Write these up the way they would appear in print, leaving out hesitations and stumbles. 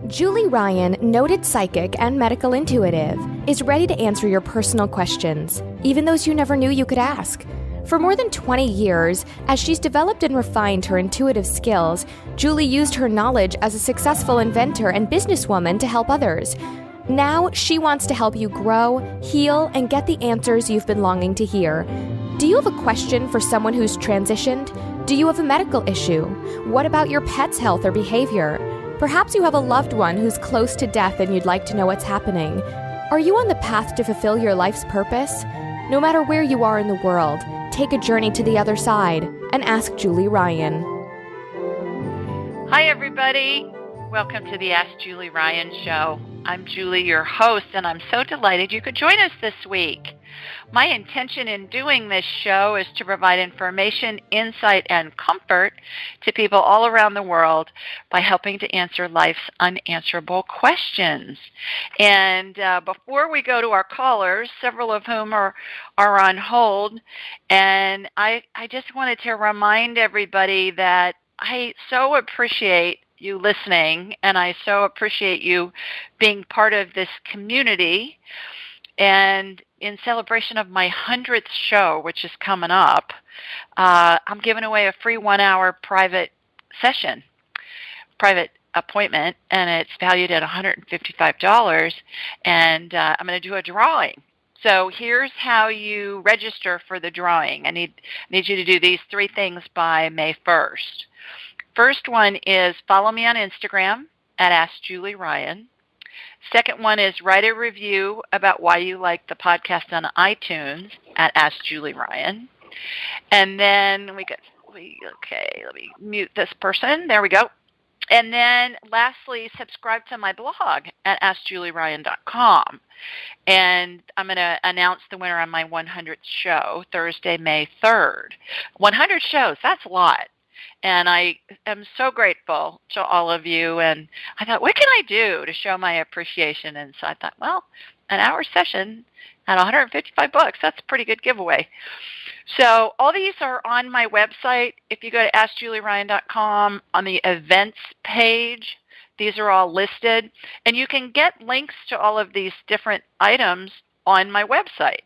Julie Ryan, noted psychic and medical intuitive, is ready to answer your personal questions, even those you never knew you could ask. For more than 20 years, as she's developed and refined her intuitive skills, Julie used her knowledge as a successful inventor and businesswoman to help others. Now, she wants to help you grow, heal, and get the answers you've been longing to hear. Do you have a question for someone who's transitioned? Do you have a medical issue? What about your pet's health or behavior? Perhaps you have a loved one who's close to death and you'd like to know what's happening. Are you on the path to fulfill your life's purpose? No matter where you are in the world, take a journey to the other side and ask Julie Ryan. Hi, everybody. Welcome to the Ask Julie Ryan Show. I'm Julie, your host, and I'm so delighted you could join us this week. My intention in doing this show is to provide information, insight, and comfort to people all around the world by helping to answer life's unanswerable questions. And before we go to our callers, several of whom are on hold, and I just wanted to remind everybody that I so appreciate you listening, and I so appreciate you being part of this community. And in celebration of my 100th show, which is coming up, I'm giving away a free 1-hour private appointment, and it's valued at $155, and I'm going to do a drawing. So here's how you register for the drawing. I need you to do these 3 things by May 1st. First one is follow me on Instagram at Ask Julie Ryan. Second one is write a review about why you like the podcast on iTunes at Ask Julie Ryan. And then let me mute this person. There we go. And then lastly, subscribe to my blog at AskJulieRyan.com. And I'm going to announce the winner on my 100th show, Thursday, May 3rd. 100 shows, that's a lot. And I am so grateful to all of you. And I thought, what can I do to show my appreciation? And so I thought, well, an hour session at $155, that's a pretty good giveaway. So all these are on my website. If you go to AskJulieRyan.com on the events page, these are all listed. And you can get links to all of these different items on my website.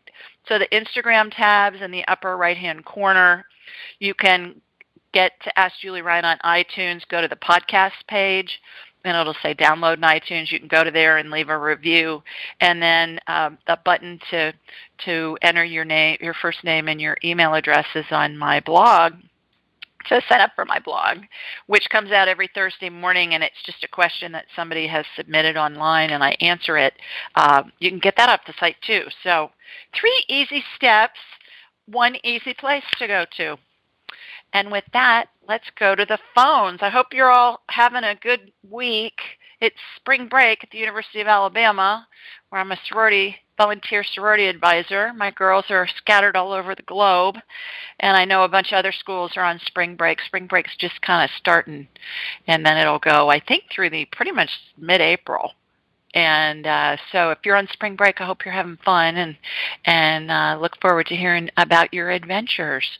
So the Instagram tabs in the upper right-hand corner, you can get to Ask Julie Ryan on iTunes, go to the podcast page, and it'll say download in iTunes. You can go to there and leave a review. And then the button to enter your name, your first name, and your email address is on my blog. So sign up for my blog, which comes out every Thursday morning, and it's just a question that somebody has submitted online, and I answer it. You can get that off the site too. So 3 easy steps, 1 easy place to go to. And with that, let's go to the phones. I hope you're all having a good week. It's spring break at the University of Alabama, where I'm a volunteer sorority advisor. My girls are scattered all over the globe, and I know a bunch of other schools are on spring break. Spring break's just kind of starting, and then it'll go, I think, through the pretty much mid-April. And so if you're on spring break, I hope you're having fun and look forward to hearing about your adventures.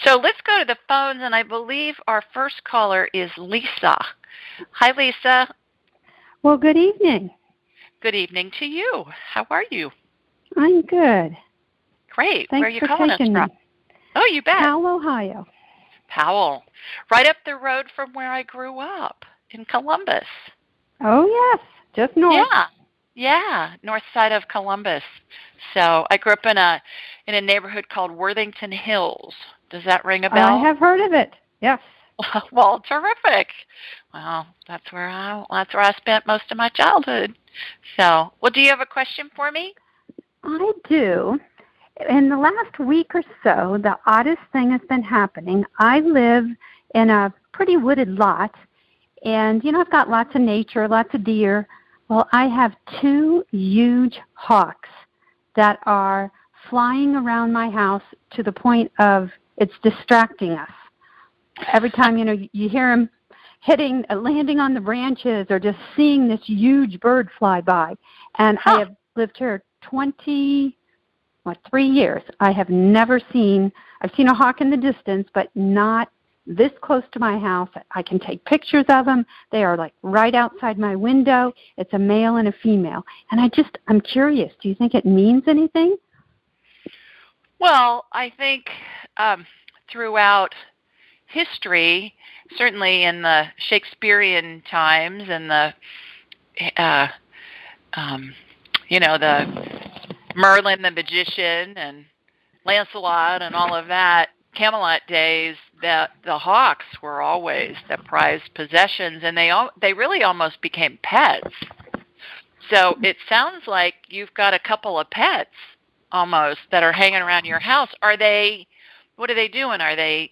So let's go to the phones, and I believe our first caller is Lisa. Hi, Lisa. Well, good evening. Good evening to you. How are you? I'm good. Great. Thanks Where are you for calling us taking from? me. Oh, you bet. Powell, Ohio. Powell. Right up the road from where I grew up in Columbus. Oh, yes. Just north. Yeah, north side of Columbus. So I grew up in a neighborhood called Worthington Hills. Does that ring a bell? I have heard of it. Yes. Well, terrific. Well, that's where I spent most of my childhood. So, well, do you have a question for me? I do. In the last week or so, the oddest thing has been happening. I live in a pretty wooded lot, and, I've got lots of nature, lots of deer. Well, I have 2 huge hawks that are flying around my house to the point of it's distracting us. Every time, you hear them landing on the branches or just seeing this huge bird fly by. And I have lived here 3 years. I have never seen, I've seen a hawk in the distance, but not this close to my house. I can take pictures of them. They are like right outside my window. It's a male and a female. And I'm curious, do you think it means anything? Well, I think throughout history, certainly in the Shakespearean times and the Merlin the magician and Lancelot and all of that, Camelot days, the hawks were always the prized possessions, and they really almost became pets. So it sounds like you've got a couple of pets almost that are hanging around your house. What are they doing? Are they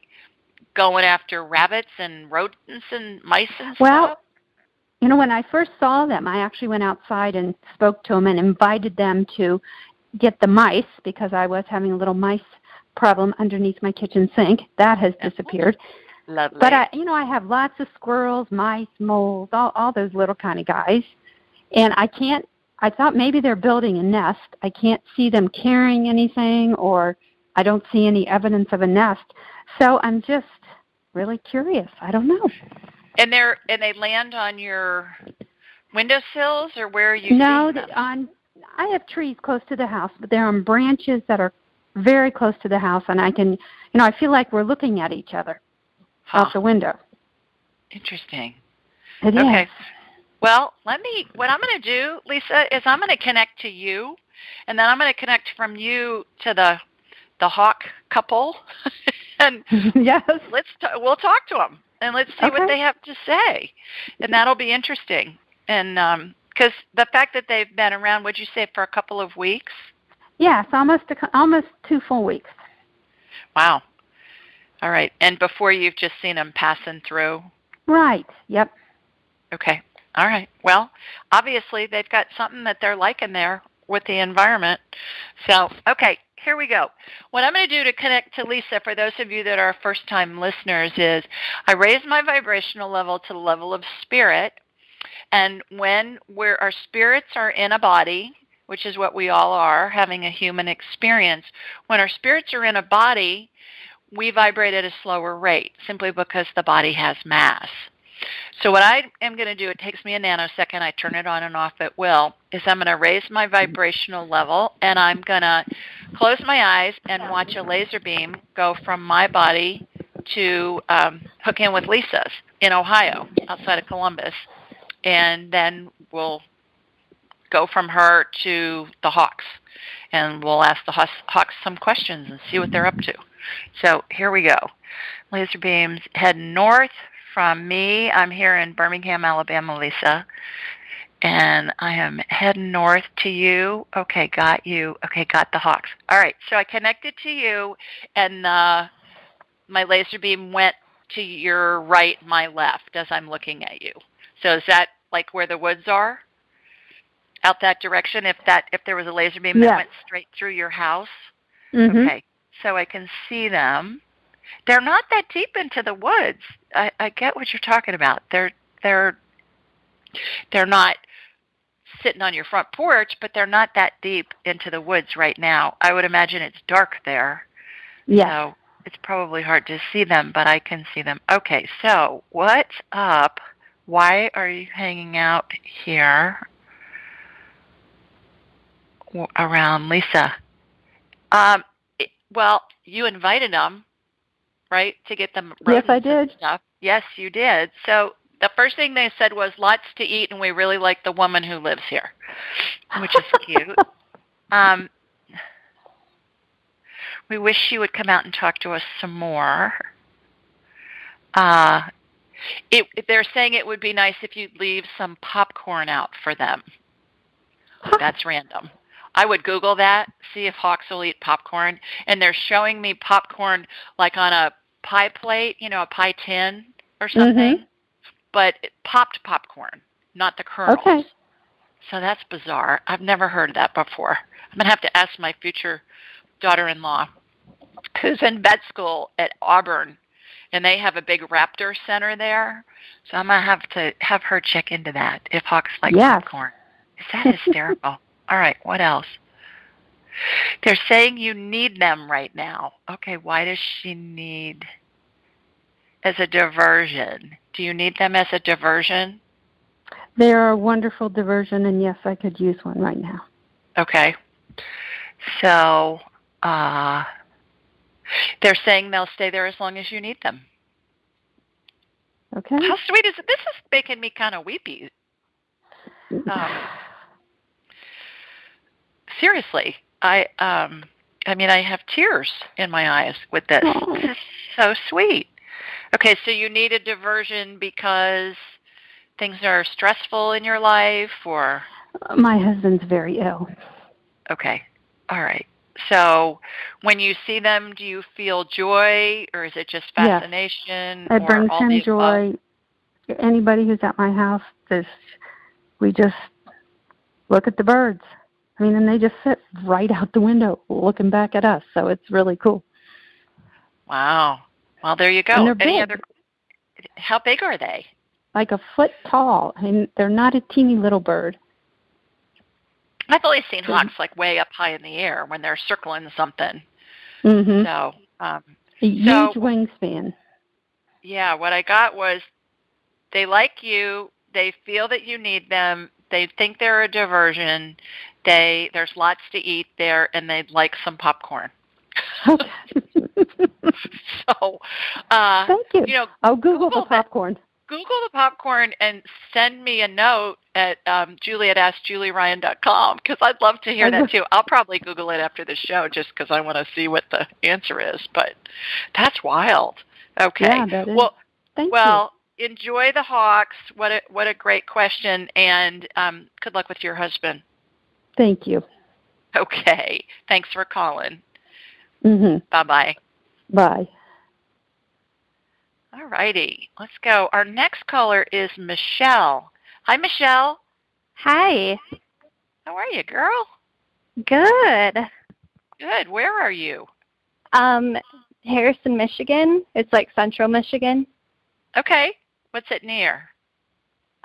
going after rabbits and rodents and mice and stuff? Well, when I first saw them, I actually went outside and spoke to them and invited them to get the mice because I was having a little mice problem underneath my kitchen sink. That has disappeared. Lovely. But I have lots of squirrels, mice, moles, all those little kind of guys. And I thought maybe they're building a nest. I can't see them carrying anything, or I don't see any evidence of a nest. So I'm just really curious. I don't know. And they land on your windowsills, or where are you? No, seeing them? I have trees close to the house, but they're on branches that are very close to the house, and I can, I feel like we're looking at each other out the window. Interesting. It okay. Is. Well, what I'm going to do, Lisa, is I'm going to connect to you, and then I'm going to connect from you to the hawk couple, and yes, we'll talk to them, and let's see what they have to say, and that'll be interesting. And because the fact that they've been around, would you say, for a couple of weeks? Yes, almost 2 full weeks. Wow. All right. And before you've just seen them passing through? Right. Yep. Okay. All right. Well, obviously they've got something that they're liking there with the environment. So, okay, here we go. What I'm going to do to connect to Lisa, for those of you that are first-time listeners, is I raise my vibrational level to the level of spirit. And when our spirits are in a body, which is what we all are, having a human experience, when our spirits are in a body, we vibrate at a slower rate, simply because the body has mass. So what I am going to do, it takes me a nanosecond, I turn it on and off at will, is I'm going to raise my vibrational level, and I'm going to close my eyes and watch a laser beam go from my body to hook in with Lisa's in Ohio, outside of Columbus. And then we'll go from her to the hawks, and we'll ask the hawks some questions and see what they're up to. So here we go. Laser beams head north from me. I'm here in Birmingham, Alabama, Lisa, and I am heading north to you. Okay, got you. Okay, got the hawks. All right, so I connected to you, and my laser beam went to your right, my left, as I'm looking at you. So is that like where the woods are? Out that direction, if there was a laser beam that went straight through your house? Mm-hmm. Okay, so I can see them. They're not that deep into the woods. I get what you're talking about. They're not sitting on your front porch, but they're not that deep into the woods right now. I would imagine it's dark there. Yeah. So it's probably hard to see them, but I can see them. Okay, so what's up? Why are you hanging out here around Lisa? Well, you invited them, right, to get them rodents. Yes, I did. And stuff. Yes, you did. So the first thing they said was, lots to eat, and we really like the woman who lives here, which is cute. We wish she would come out and talk to us some more. They're saying it would be nice if you'd leave some popcorn out for them. That's random. I would Google that, see if hawks will eat popcorn. And they're showing me popcorn like on a pie plate, a pie tin or something. Mm-hmm. But popped popcorn, not the kernels. Okay. So that's bizarre. I've never heard of that before. I'm going to have to ask my future daughter-in-law, who's in vet school at Auburn, and they have a big raptor center there. So I'm going to have her check into that, if hawks like popcorn. Is that hysterical? All right, what else? They're saying you need them right now. Okay, why does she need as a diversion. Do you need them as a diversion? They are a wonderful diversion, and yes, I could use one right now. Okay. So they're saying they'll stay there as long as you need them. Okay. How sweet is it? This is making me kind of weepy. Seriously, I mean, I have tears in my eyes with this. Oh. This is so sweet. Okay, so you need a diversion because things are stressful in your life, or? My husband's very ill. Okay, all right. So when you see them, do you feel joy, or is it just fascination? Yes. It brings him joy. Anybody who's at my house, we just look at the birds. I mean, and they just sit right out the window looking back at us, so it's really cool. Wow. Well, there you go. And they're big. How big are they? Like a foot tall, and they're not a teeny little bird. I've only seen hawks like way up high in the air when they're circling something. Mm-hmm. So, a huge wingspan. Yeah, what I got was they like you. They feel that you need them. They think they're a diversion. There's lots to eat there, and they'd like some popcorn. So, thank you. I'll Google the popcorn. Google the popcorn and send me a note at julie@askjulieryan.com, because I'd love to hear that too. I'll probably Google it after the show just because I want to see what the answer is. But that's wild. Okay. Yeah, that is. Thank you. Enjoy the hawks. What a great question, and good luck with your husband. Thank you. Okay. Thanks for calling. Mm-hmm. Bye-bye. Bye. All righty. Let's go. Our next caller is Michelle. Hi, Michelle. Hi. How are you, girl? Good. Good. Where are you? Harrison, Michigan. It's like central Michigan. Okay. What's it near?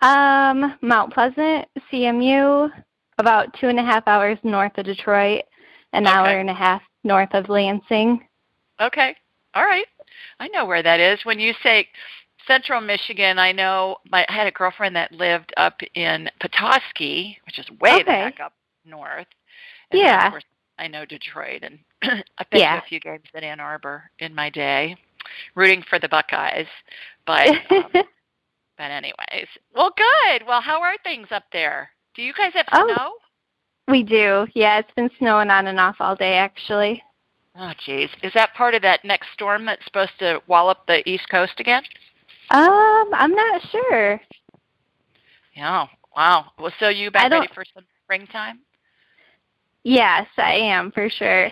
Mount Pleasant, CMU, about 2.5 hours north of Detroit, an hour and a half north of Lansing. Okay. All right. I know where that is. When you say central Michigan, I know I had a girlfriend that lived up in Petoskey, which is way the heck up north. And yeah. Of course, I know Detroit, and I've been to a few games in Ann Arbor in my day, rooting for the Buckeyes. But but anyways, well, good. Well, how are things up there? Do you guys have snow? We do. Yeah, it's been snowing on and off all day, actually. Oh, geez. Is that part of that next storm that's supposed to wallop the East Coast again? I'm not sure. Yeah. Wow. Well, so you back ready for some springtime? Yes, I am, for sure.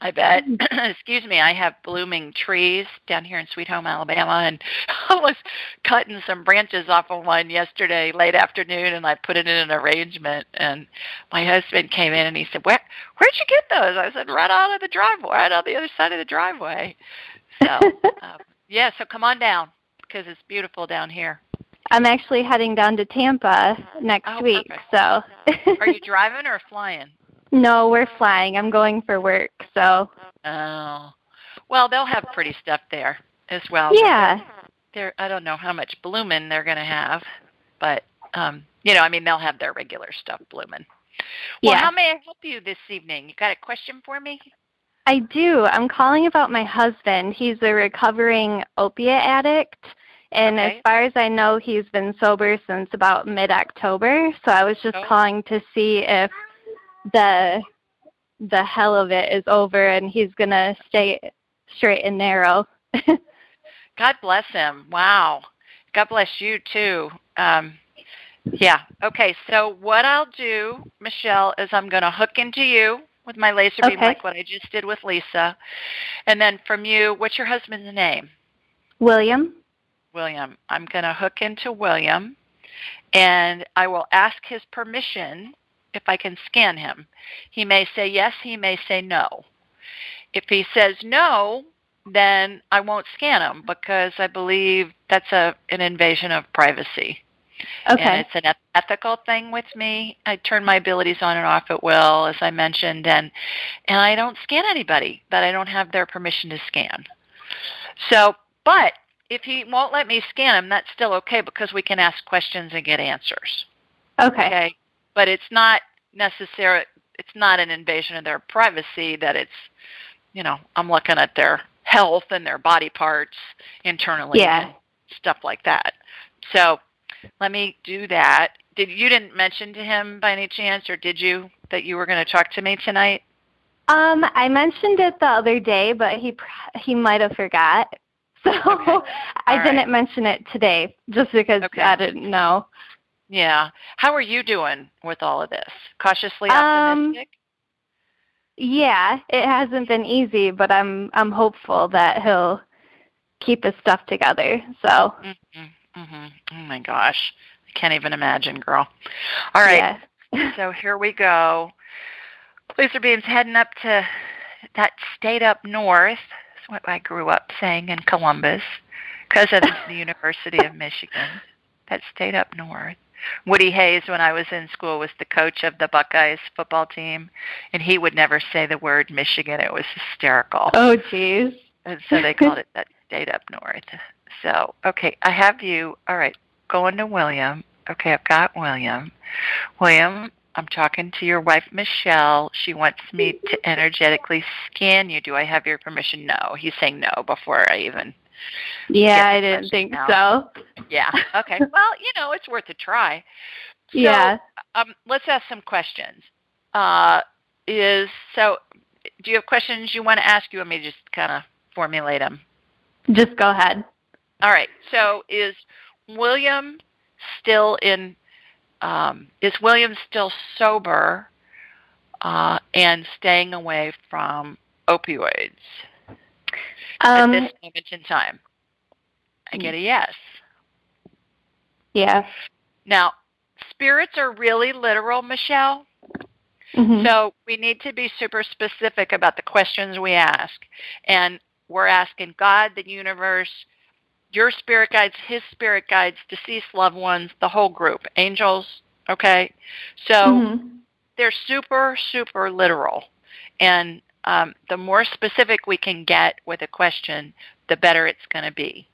I bet. Excuse me, I have blooming trees down here in Sweet Home, Alabama, and I was cutting some branches off of one yesterday late afternoon, and I put it in an arrangement, and my husband came in, and he said, where'd you get those? I said, right out of the driveway, right on the other side of the driveway. So, so come on down, because it's beautiful down here. I'm actually heading down to Tampa next week. Perfect. So. Are you driving or flying? No, we're flying. I'm going for work, so. Oh. Well, they'll have pretty stuff there as well. Yeah. I don't know how much blooming they're going to have, but, they'll have their regular stuff blooming. Well, how may I help you this evening? You got a question for me? I do. I'm calling about my husband. He's a recovering opiate addict, and as far as I know, he's been sober since about mid-October, so I was just calling to see if the hell of it is over and he's going to stay straight and narrow. God bless him. Wow. God bless you, too. Okay, so what I'll do, Michelle, is I'm going to hook into you with my laser beam like what I just did with Lisa. And then from you, what's your husband's name? William. William. I'm going to hook into William, and I will ask his permission if I can scan him. He may say yes, he may say no. If he says no, then I won't scan him because I believe that's an invasion of privacy. Okay. And it's an ethical thing with me. I turn my abilities on and off at will, as I mentioned, and I don't scan anybody that I don't have their permission to scan. So, But if he won't let me scan him, that's still okay because we can ask questions and get answers. Okay. But it's not necessary. It's not an invasion of their privacy that it's, I'm looking at their health and their body parts internally and stuff like that. So let me do that. You didn't mention to him by any chance, or did you, that you were going to talk to me tonight? I mentioned it the other day, but he might have forgot. So I didn't mention it today just because I didn't know. Yeah. How are you doing with all of this? Cautiously optimistic? Yeah, it hasn't been easy, but I'm hopeful that he'll keep his stuff together. So. Oh my gosh, I can't even imagine, girl. All right, so here we go. Laser beam's heading up to that state up north. That's what I grew up saying in Columbus, because of the University of Michigan. That state up north. Woody Hayes, when I was in school, was the coach of the Buckeyes football team, and he would never say the word Michigan. It was hysterical. Oh, geez. And so they called it that state up north. So, okay, I have you. All right, going to William. Okay, I've got William. William, I'm talking to your wife, Michelle. She wants me to energetically scan you. Do I have your permission? No. He's saying no before I even... Yeah, I didn't think so. Yeah. Okay. Well, it's worth a try. So, let's ask some questions. Do you have questions you want to ask? You want me to just kind of formulate them? Just go ahead. All right. So, is William still sober and staying away from opioids? At this moment in time, I get a yes. Yeah. Now, spirits are really literal, Michelle. So we need to be super specific about the questions we ask. And we're asking God, the universe, your spirit guides, his spirit guides, deceased loved ones, the whole group, angels, okay? So they're super, super literal. And the more specific we can get with a question, the better it's going to be.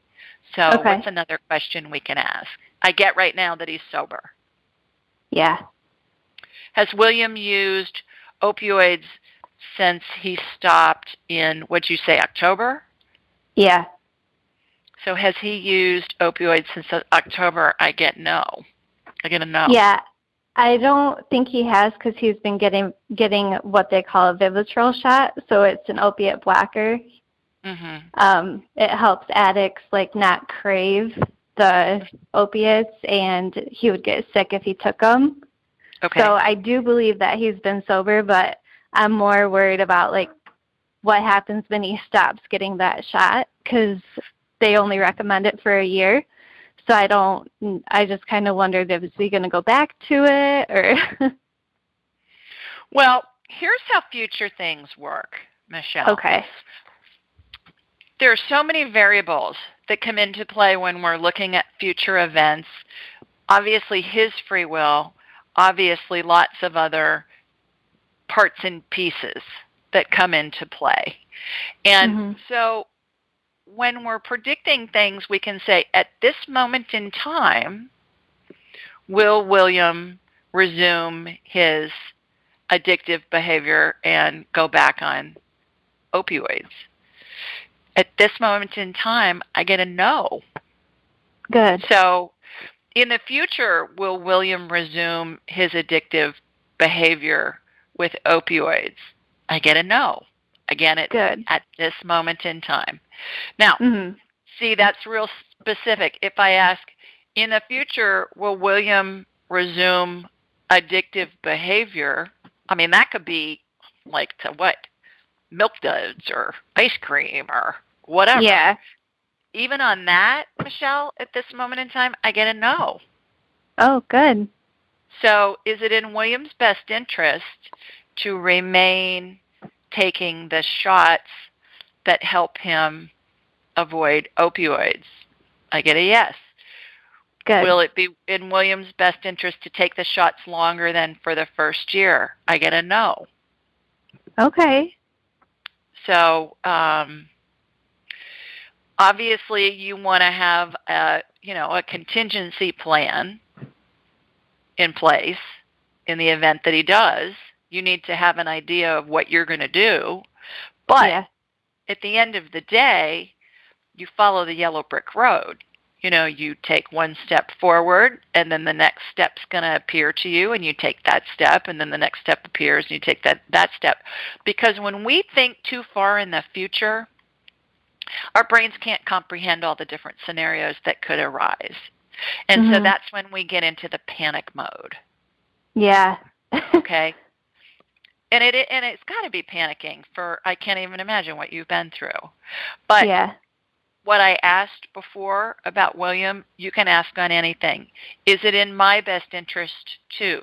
So what's another question we can ask? I get right now that he's sober. Yeah. Has William used opioids since he stopped in, what'd you say, October? Yeah. So has he used opioids since October? I get no. I get a no. Yeah. I don't think he has because he's been getting what they call a Vivitrol shot. So it's an opiate blocker. It helps addicts not crave the opiates, and he would get sick if he took them. Okay. So I do believe that he's been sober, but I'm more worried about what happens when he stops getting that shot because they only recommend it for a year. So I just kind of wondered if he going to go back to it or. Well, here's how future things work, Michelle. Okay. There are so many variables that come into play when we're looking at future events. Obviously, his free will, obviously lots of other parts and pieces that come into play. And so when we're predicting things, we can say, at this moment in time, will William resume his addictive behavior and go back on opioids? At this moment in time, I get a no. Good. So in the future, will William resume his addictive behavior with opioids? I get a no. Again, it's good. At this moment in time. Now, see, that's real specific. If I ask, in the future, will William resume addictive behavior? I mean, that could be to what? Milk duds or ice cream or whatever. Yeah. Even on that, Michelle, at this moment in time, I get a no. Oh, good. So is it in William's best interest to remain taking the shots that help him avoid opioids? I get a yes. Good. Will it be in William's best interest to take the shots longer than for the first year? I get a no. Okay. So Obviously, you want to have a contingency plan in place in the event that he does. You need to have an idea of what you're going to do. But at the end of the day, you follow the yellow brick road. You take one step forward, and then the next step's going to appear to you, and you take that step, and then the next step appears, and you take that step. Because when we think too far in the future, our brains can't comprehend all the different scenarios that could arise. And so that's when we get into the panic mode. Yeah. Okay? And it's got to be panicking for, I can't even imagine what you've been through. But what I asked before about William, you can ask on anything. Is it in my best interest to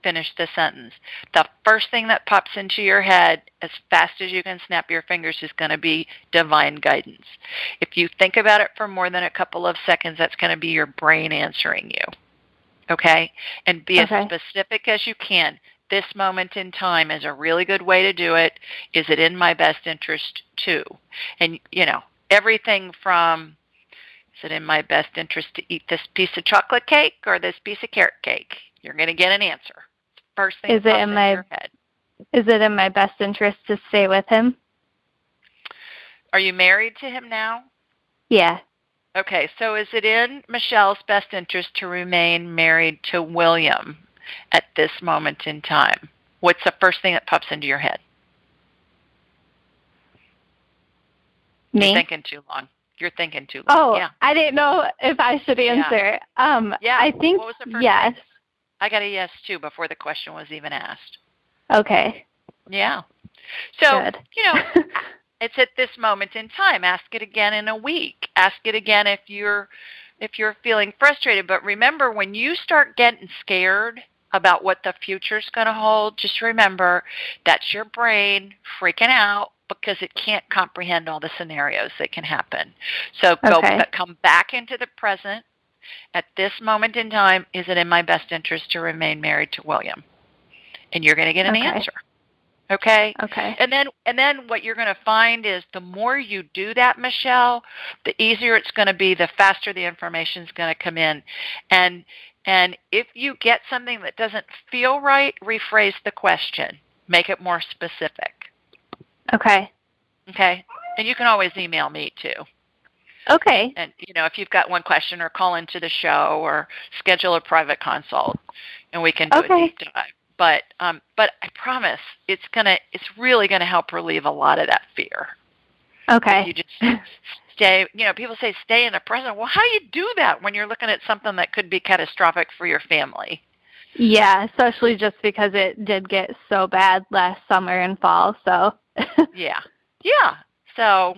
finish the sentence? The first thing that pops into your head as fast as you can snap your fingers is going to be divine guidance. If you think about it for more than a couple of seconds, that's going to be your brain answering you. Okay? And be as specific as you can. This moment in time is a really good way to do it. Is it in my best interest to? And, everything from, is it in my best interest to eat this piece of chocolate cake or this piece of carrot cake? You're going to get an answer. First thing that pops into your head. Is it in my best interest to stay with him? Are you married to him now? Yeah. Okay, so is it in Michelle's best interest to remain married to William at this moment in time? What's the first thing that pops into your head? Me? You're thinking too long. Oh, yeah. I didn't know if I should answer. I think what was the first yes. thing? I got a yes, too, before the question was even asked. Okay. Yeah. So, good. It's at this moment in time. Ask it again in a week. Ask it again if you're feeling frustrated. But remember, when you start getting scared about what the future's going to hold, just remember that's your brain freaking out because it can't comprehend all the scenarios that can happen. So come back into the present. At this moment in time, is it in my best interest to remain married to William? And you're going to get an answer. Okay? Okay. And then what you're going to find is the more you do that, Michelle, the easier it's going to be, the faster the information is going to come in. And if you get something that doesn't feel right, rephrase the question. Make it more specific. Okay. Okay? And you can always email me, too. Okay. And, if you've got one question, or call into the show or schedule a private consult, and we can do a deep dive. But I promise it's really gonna help relieve a lot of that fear. Okay. If you just stay. People say stay in the present. Well, how do you do that when you're looking at something that could be catastrophic for your family? Yeah, especially just because it did get so bad last summer and fall. So. Yeah. So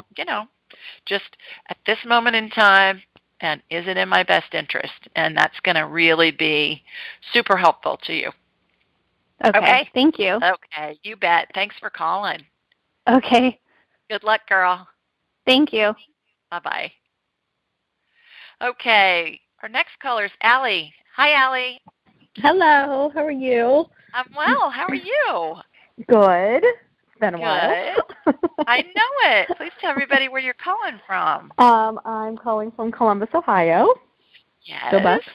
just at this moment in time, and is it in my best interest? And that's going to really be super helpful to you. Okay. Thank you. Okay, you bet. Thanks for calling. Okay. Good luck, girl. Thank you. Bye-bye. Okay, our next caller is Allie. Hi, Allie. Hello. How are you? I'm well. How are you? Good. It's been a while. I know it. Please tell everybody where you're calling from. I'm calling from Columbus, Ohio. Yes. Go Bucks.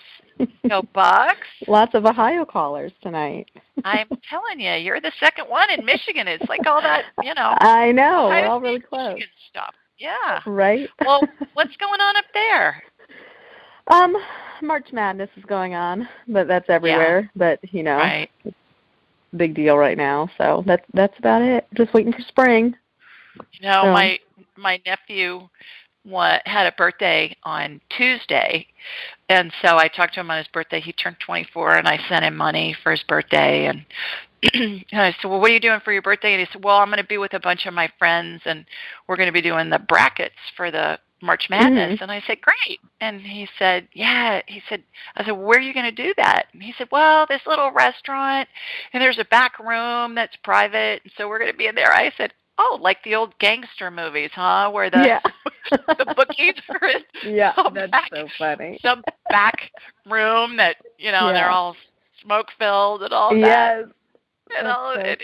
Go Bucks. Lots of Ohio callers tonight. I'm telling you, you're the second one in Michigan. It's like all that, I know. Ohio we're all really close. Michigan stuff. Yeah. Right. Well, what's going on up there? March Madness is going on, but that's everywhere. Yeah. But right. It's a big deal right now. So that's about it. Just waiting for spring. My nephew had a birthday on Tuesday, and so I talked to him on his birthday. He turned 24, and I sent him money for his birthday. And I said, well, what are you doing for your birthday? And he said, well, I'm going to be with a bunch of my friends, and we're going to be doing the brackets for the March Madness. Mm-hmm. And I said, great. And he said, yeah. I said, where are you going to do that? And he said, well, this little restaurant, and there's a back room that's private, and so we're going to be in there. I said, oh, like the old gangster movies, huh? Where the the bookies are in that's so funny. Some back room that, they're all smoke-filled and all that. Yes.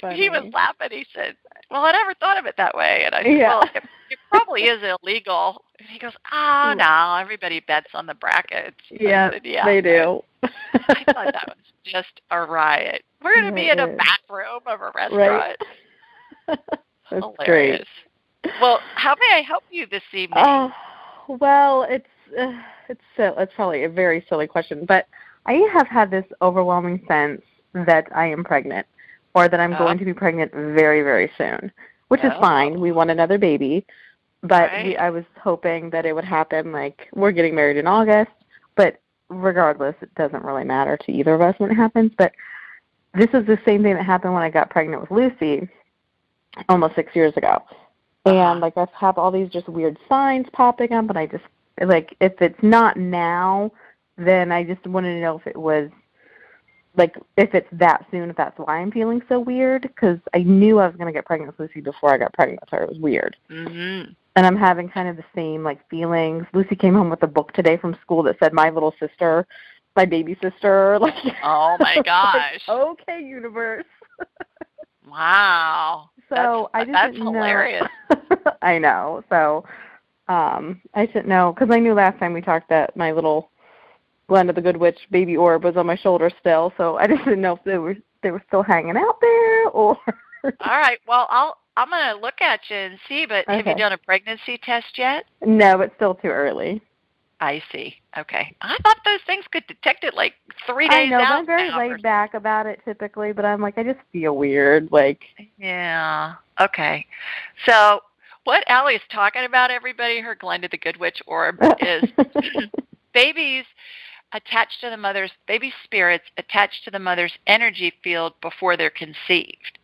And he was laughing. He said, well, I never thought of it that way. And I said, well, if probably is illegal. And he goes, oh, no, everybody bets on the brackets. Yeah, said, yeah, they do. I thought that was just a riot. We're going to be in a back room of a restaurant. Right. That's hilarious. Great. Well, how may I help you this evening? Well, it's probably a very silly question, but I have had this overwhelming sense that I am pregnant, or that I'm going to be pregnant very, very soon, which is fine. We want another baby, but I was hoping that it would happen, like, we're getting married in August, but regardless, it doesn't really matter to either of us when it happens. But this is the same thing that happened when I got pregnant with Lucy almost 6 years ago. And, like, I've had all these just weird signs popping up, and I just, like, if it's not now, then I just wanted to know if it was, like, if it's that soon, if that's why I'm feeling so weird, because I knew I was going to get pregnant with Lucy before I got pregnant with her. It was weird. Mm-hmm. And I'm having kind of the same, like, feelings. Lucy came home with a book today from school that said, my little sister, my baby sister. Like, oh, my gosh. Like, okay, universe. Wow. So I just that's didn't hilarious. Know. I know. So I didn't know, because I knew last time we talked that my little Glenda the Good Witch baby orb was on my shoulder still. So I just didn't know if they were still hanging out there, or. All right. Well, I'm going to look at you and see. But have you done a pregnancy test yet? No, it's still too early. I see. Okay. I thought those things could detect it like 3 days out. I know, I'm very laid back about it typically, but I'm like, I just feel weird. Like, yeah. Okay. So what Allie is talking about, everybody, her Glenda the Good Witch orb, is baby spirits attached to the mother's energy field before they're conceived.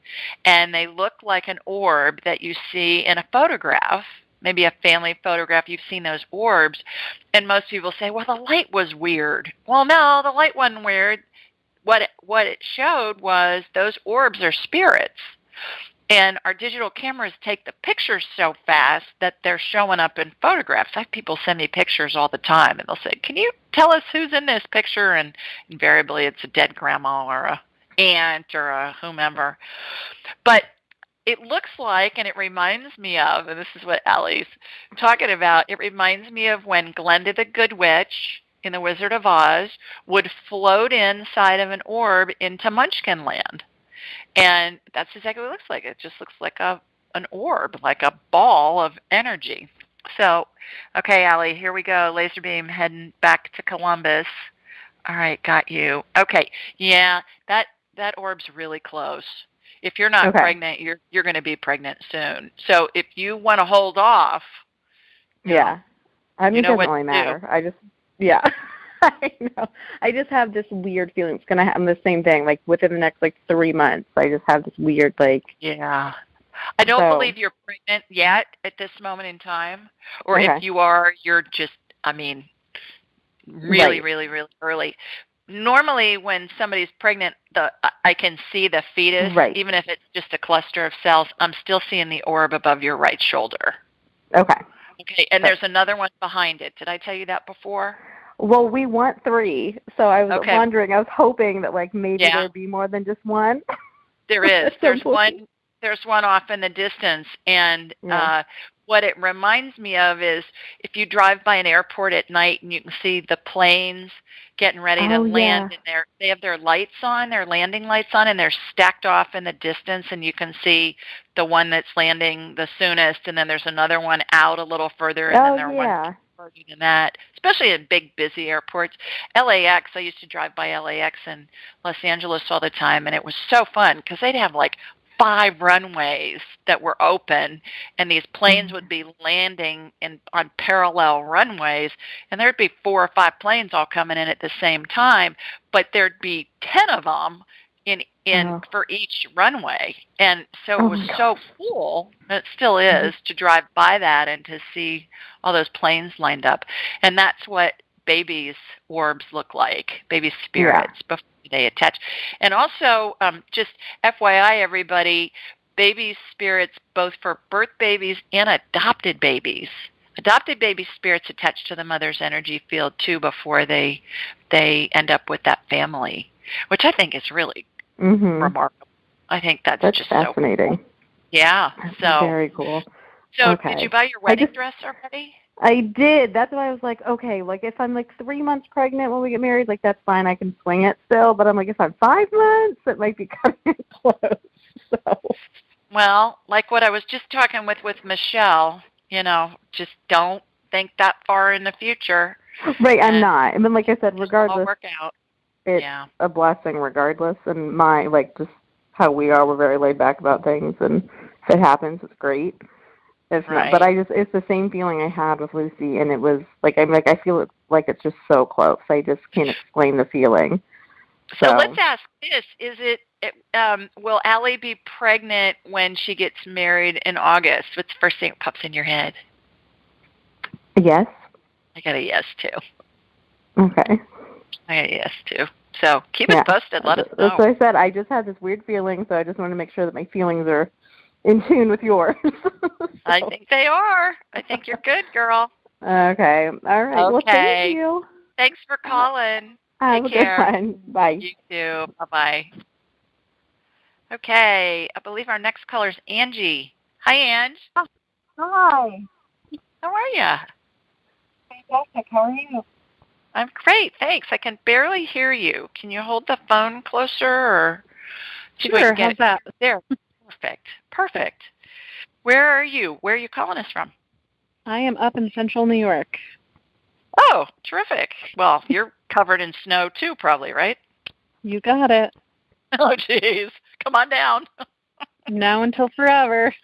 And they look like an orb that you see in a photograph. Maybe a family photograph, you've seen those orbs, and most people say, well, the light was weird. Well, no, the light wasn't weird. What it showed was those orbs are spirits, and our digital cameras take the pictures so fast that they're showing up in photographs. I have people send me pictures all the time, and they'll say, can you tell us who's in this picture? And invariably it's a dead grandma or a aunt or a whomever. But it looks like, and it reminds me of, and this is what Allie's talking about, it reminds me of when Glenda the Good Witch in The Wizard of Oz would float inside of an orb into Munchkin Land. And that's exactly what it looks like. It just looks like an orb, like a ball of energy. So, okay, Allie, here we go. Laser beam heading back to Columbus. All right, got you. Okay, yeah, that orb's really close. If you're not pregnant, you're going to be pregnant soon. So if you want to hold off, I mean, it doesn't really matter. I just, I know. I just have this weird feeling it's going to happen the same thing, like within the next 3 months. I just have this weird Yeah. I don't believe you're pregnant yet at this moment in time. Or if you are, you're just, really, really, really early. Normally, when somebody's pregnant, I can see the fetus, even if it's just a cluster of cells. I'm still seeing the orb above your right shoulder. Okay. Okay, and there's another one behind it. Did I tell you that before? Well, we want 3, so I was wondering. I was hoping that maybe there'd be more than just one. There is. There's one. There's one off in the distance, and what it reminds me of is if you drive by an airport at night and you can see the planes getting ready to land, and they have their lights on, their landing lights on, and they're stacked off in the distance, and you can see the one that's landing the soonest, and then there's another one out a little further, and then there's one further than that, especially in big, busy airports. LAX, I used to drive by LAX in Los Angeles all the time, and it was so fun because they'd have 5 runways that were open, and these planes would be landing on parallel runways, and there'd be 4 or 5 planes all coming in at the same time, but there'd be 10 of them in for each runway. And so it was so cool, and it still is, to drive by that and to see all those planes lined up. And that's what babies' orbs look like, baby spirits, before they attach. And also, just FYI, everybody, baby spirits, both for birth babies and adopted babies. Adopted baby spirits attach to the mother's energy field, too, before they end up with that family, which I think is really remarkable. I think that's just fascinating. So cool. Yeah. That's very cool. So Okay. did you buy your wedding dress already? I did. That's why I was like, okay, like if I'm like 3 months pregnant when we get married, like that's fine. I can swing it still. But I'm like, if I'm 5 months, it might be coming close. So. Well, like what I was just talking with Michelle, just don't think that far in the future. Right, I'm not. And then, like I said, regardless, it'll work out. It's a blessing regardless. And just how we are, we're very laid back about things. And if it happens, it's great. If not, but it's the same feeling I had with Lucy, and it was like I feel it like it's just so close. I just can't explain the feeling. So let's ask this: will Allie be pregnant when she gets married in August? What's the first thing that pops in your head? Yes. I got a yes too. Okay. I got a yes too. So keep us posted. Let us know. That's what I said. I just had this weird feeling, so I just want to make sure that my feelings are in tune with yours. I think they are. I think you're good, girl. Okay. All right. Okay. Well, thank you. Thanks for calling. Have Take a care. good one. Bye. You too. Bye-bye. Okay. I believe our next caller is Angie. Hi, Ange. Hi. How are you? Fantastic. How are you? I'm great. Thanks. I can barely hear you. Can you hold the phone closer? Or sure. How's that? There. Perfect. Where are you? Where are you calling us from? I am up in central New York. Oh, terrific. Well, you're covered in snow too, probably, right? You got it. Oh, geez. Come on down. Now until forever.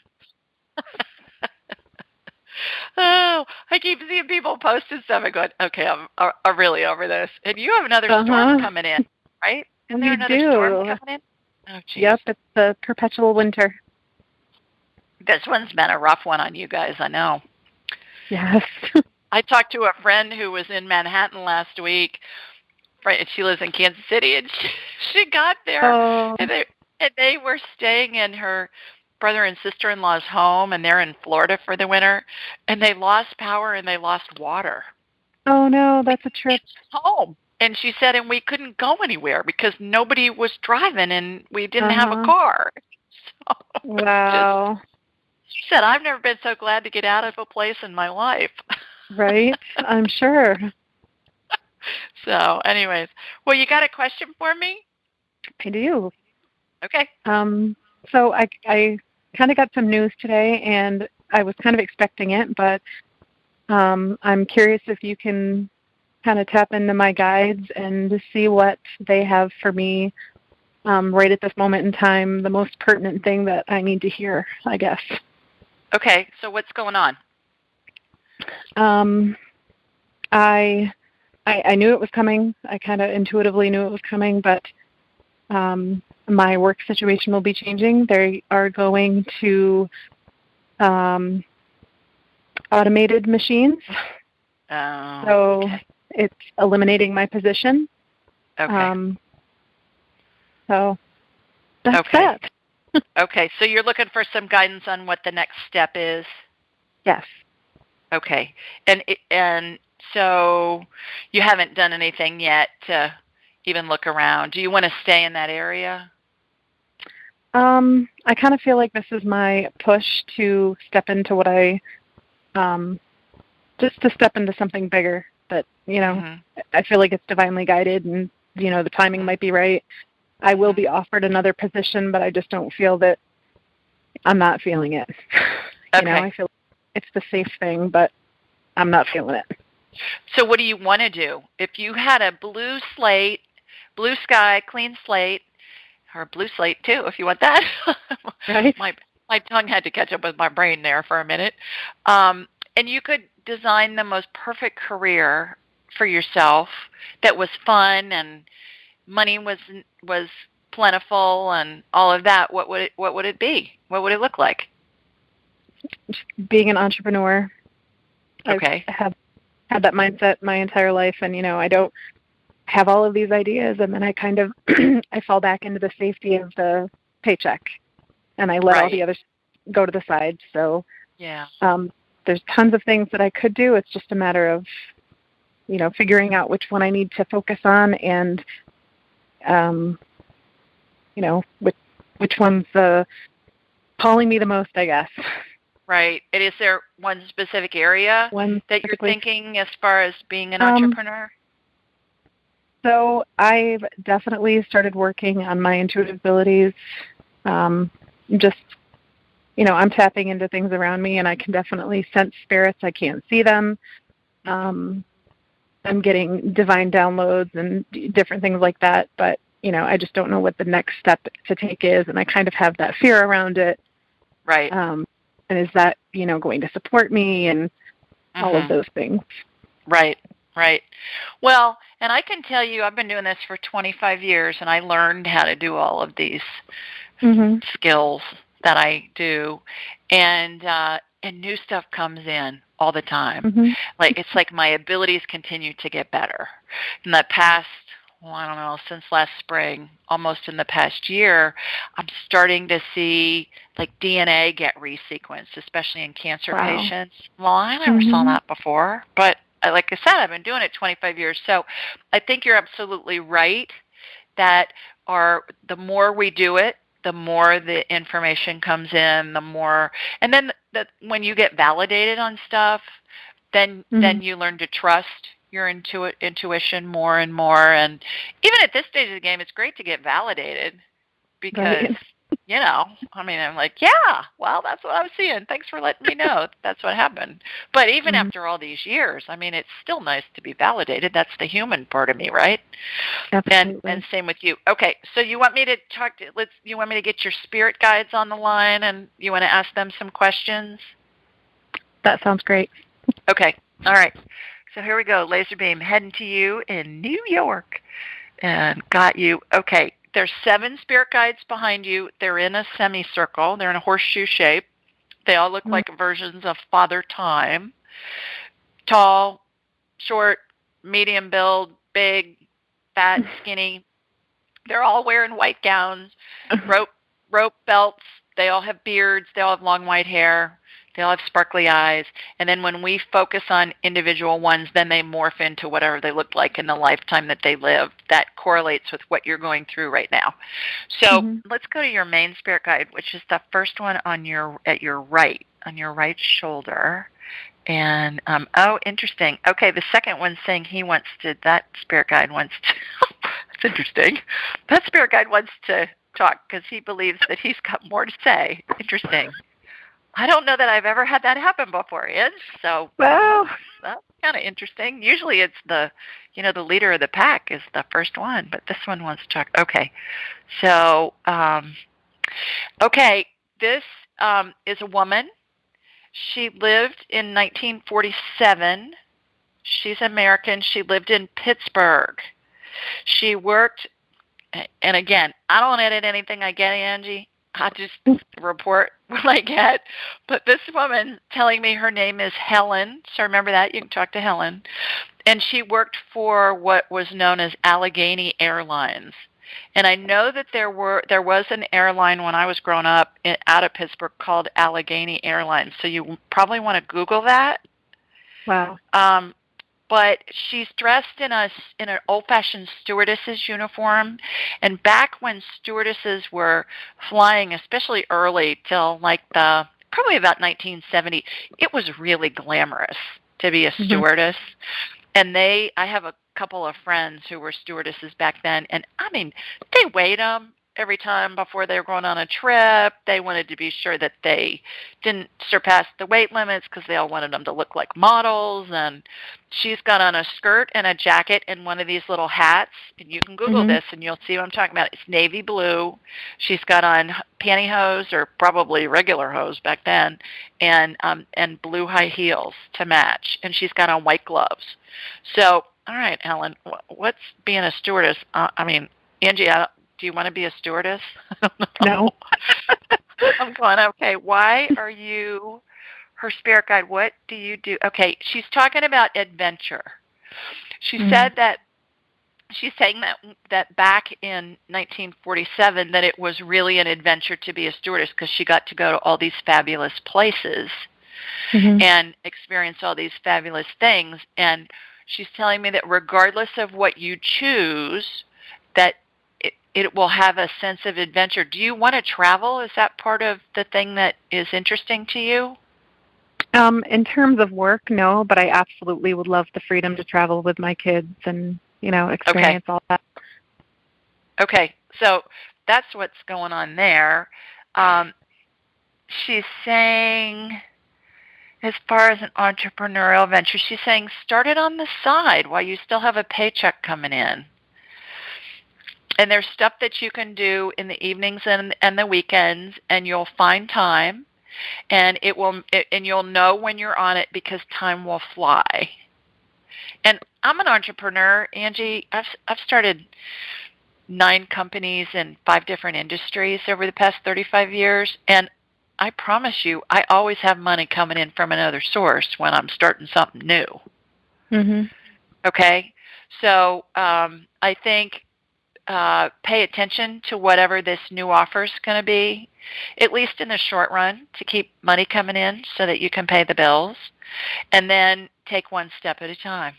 Oh, I keep seeing people posting stuff and going, okay, I'm really over this. And you have another storm coming in, right? Isn't there another storm coming in? Oh, geez. Yep, it's a perpetual winter. This one's been a rough one on you guys, I know. Yes. I talked to a friend who was in Manhattan last week. Right, she lives in Kansas City, and she got there, and they were staying in her brother and sister-in-law's home, and they're in Florida for the winter, and they lost power and they lost water. Oh, no, that's a trip. Home. And she said, and we couldn't go anywhere because nobody was driving, and we didn't have a car. So wow. She said, I've never been so glad to get out of a place in my life. Right, I'm sure. So, anyways, well, you got a question for me? I do. Okay. So I kind of got some news today, and I was kind of expecting it, but I'm curious if you can kind of tap into my guides and see what they have for me right at this moment in time, the most pertinent thing that I need to hear, I guess. Okay, so what's going on? I knew it was coming. I kind of intuitively knew it was coming, but my work situation will be changing. They are going to automated machines. So it's eliminating my position. Okay. So that's that. Okay, so you're looking for some guidance on what the next step is? Yes. Okay. And so you haven't done anything yet to even look around. Do you want to stay in that area? I kind of feel like this is my push to step into what just to step into something bigger that, I feel like it's divinely guided and, the timing might be right. I will be offered another position, but I just don't feel that I'm not feeling it. Okay. I feel it's the safe thing, but I'm not feeling it. So what do you want to do? If you had a blue slate, blue sky, clean slate, or blue slate too, if you want that. Right. My tongue had to catch up with my brain there for a minute. And you could design the most perfect career for yourself that was fun and money was plentiful and all of that. What would it be? What would it look like? Being an entrepreneur. Okay. I have had that mindset my entire life, and I don't have all of these ideas, and then I kind of I fall back into the safety of the paycheck, and I let all the others go to the side. So yeah, there's tons of things that I could do. It's just a matter of figuring out which one I need to focus on, and which one's calling me the most, I guess. Right. And is there one specific area that you're thinking as far as being an entrepreneur? So I've definitely started working on my intuitive abilities. Just, I'm tapping into things around me, and I can definitely sense spirits. I can't see them. I'm getting divine downloads and different things like that, but, I just don't know what the next step to take is, and I kind of have that fear around it. Right. And is that, going to support me and all of those things? Right. Right. Well, and I can tell you, I've been doing this for 25 years, and I learned how to do all of these skills that I do, and new stuff comes in all the time. It's like my abilities continue to get better. In the past, I don't know, since last spring, almost in the past year, I'm starting to see like DNA get resequenced, especially in cancer patients. Well, I never saw that before, but like I said, I've been doing it 25 years. So I think you're absolutely right that the more we do it, the more the information comes in, the more, and then when you get validated on stuff, then you learn to trust your intuition more and more. And even at this stage of the game, it's great to get validated because, I'm like, yeah, well, that's what I was seeing. Thanks for letting me know that's what happened. But even after all these years, it's still nice to be validated. That's the human part of me, right? Absolutely. And same with you. Okay, so you want me to you want me to get your spirit guides on the line, and you want to ask them some questions? That sounds great. Okay, all right. So here we go. Laser beam heading to you in New York, and got you. Okay. There's 7 spirit guides behind you. They're in a semicircle. They're in a horseshoe shape. They all look like versions of Father Time. Tall, short, medium build, big, fat, skinny. They're all wearing white gowns, rope belts. They all have beards. They all have long white hair. They all have sparkly eyes. And then when we focus on individual ones, then they morph into whatever they look like in the lifetime that they live. That correlates with what you're going through right now. So let's go to your main spirit guide, which is the first one on at your right shoulder. And, interesting. Okay, the second one's saying that spirit guide wants to, that's interesting. That spirit guide wants to talk because he believes that he's got more to say. Interesting. I don't know that I've ever had that happen before, Ange. So, well, that's kind of interesting. Usually it's the leader of the pack is the first one, but this one wants to talk. Okay. So, this is a woman. She lived in 1947. She's American. She lived in Pittsburgh. She worked, and again, I don't edit anything I get, Angie. I just report what I get. But this woman telling me her name is Helen, so remember that. You can talk to Helen. And she worked for what was known as Allegheny Airlines. And I know that there was an airline when I was growing up out of Pittsburgh called Allegheny Airlines. So you probably want to Google that. Wow. But she's dressed in an old-fashioned stewardess's uniform. And back when stewardesses were flying, especially early till probably about 1970, it was really glamorous to be a stewardess. And I have a couple of friends who were stewardesses back then, and they weighed them every time before they were going on a trip. They wanted to be sure that they didn't surpass the weight limits because they all wanted them to look like models. And she's got on a skirt and a jacket and one of these little hats. And you can Google this and you'll see what I'm talking about. It's navy blue. She's got on pantyhose, or probably regular hose back then, and blue high heels to match. And she's got on white gloves. So, all right, Ellen, what's being a stewardess? Angie, do you want to be a stewardess? No. I'm going, okay, why are you her spirit guide? What do you do? Okay, she's talking about adventure. She said that she's saying that back in 1947 that it was really an adventure to be a stewardess because she got to go to all these fabulous places and experience all these fabulous things. And she's telling me that regardless of what you choose, that it will have a sense of adventure. Do you want to travel? Is that part of the thing that is interesting to you? In terms of work, no, but I absolutely would love the freedom to travel with my kids and, experience all that. Okay, so that's what's going on there. She's saying, as far as an entrepreneurial venture, she's saying start it on the side while you still have a paycheck coming in. And there's stuff that you can do in the evenings and the weekends, and you'll find time, and and you'll know when you're on it because time will fly. And I'm an entrepreneur, Angie. I've started 9 companies in 5 different industries over the past 35 years, and I promise you, I always have money coming in from another source when I'm starting something new. Mm-hmm. Okay? So I think pay attention to whatever this new offer is going to be, at least in the short run, to keep money coming in so that you can pay the bills, and then take one step at a time.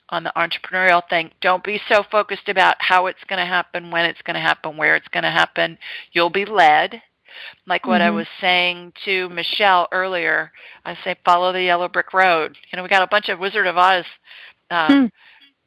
On the entrepreneurial thing, don't be so focused about how it's going to happen, when it's going to happen, where it's going to happen. You'll be led. Like what I was saying to Michelle earlier, I say follow the yellow brick road. We got a bunch of Wizard of Oz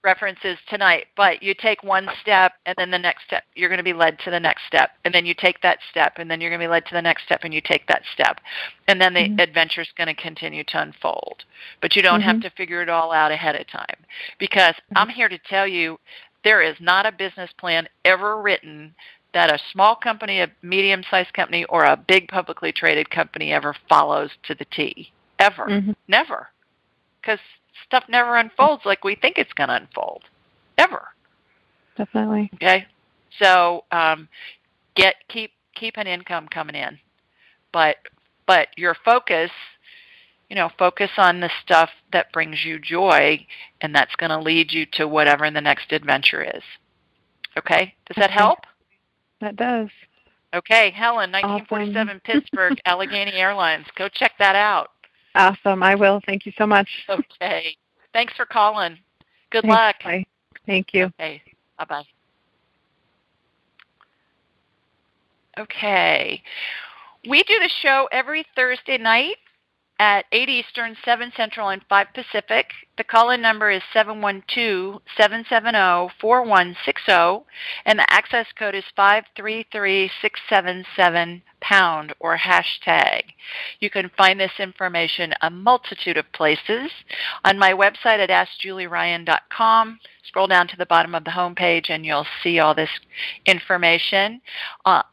references tonight, but you take one step and then the next step, you're going to be led to the next step, and then you take that step, and then you're going to be led to the next step, and you take that step, and then the adventure's going to continue to unfold. But you don't have to figure it all out ahead of time, because I'm here to tell you there is not a business plan ever written that a small company, a medium-sized company, or a big publicly traded company ever follows to the T. Ever. Never. Because stuff never unfolds like we think it's going to unfold. Ever. Definitely. Okay? So keep an income coming in. But your focus, focus on the stuff that brings you joy, and that's going to lead you to whatever the next adventure is. Okay? Does that help? That does. Okay, Helen, 1947 awesome. Pittsburgh, Allegheny Airlines. Go check that out. Awesome, I will. Thank you so much. Okay. Thanks for calling. Good luck. Bye. Thank you. Okay, bye-bye. Okay. We do the show every Thursday night at 8 Eastern, 7 Central, and 5 Pacific. The call-in number is 712-770-4160, and the access code is 533677# or hashtag. You can find this information a multitude of places. On my website at AskJulieRyan.com, scroll down to the bottom of the homepage and you'll see all this information.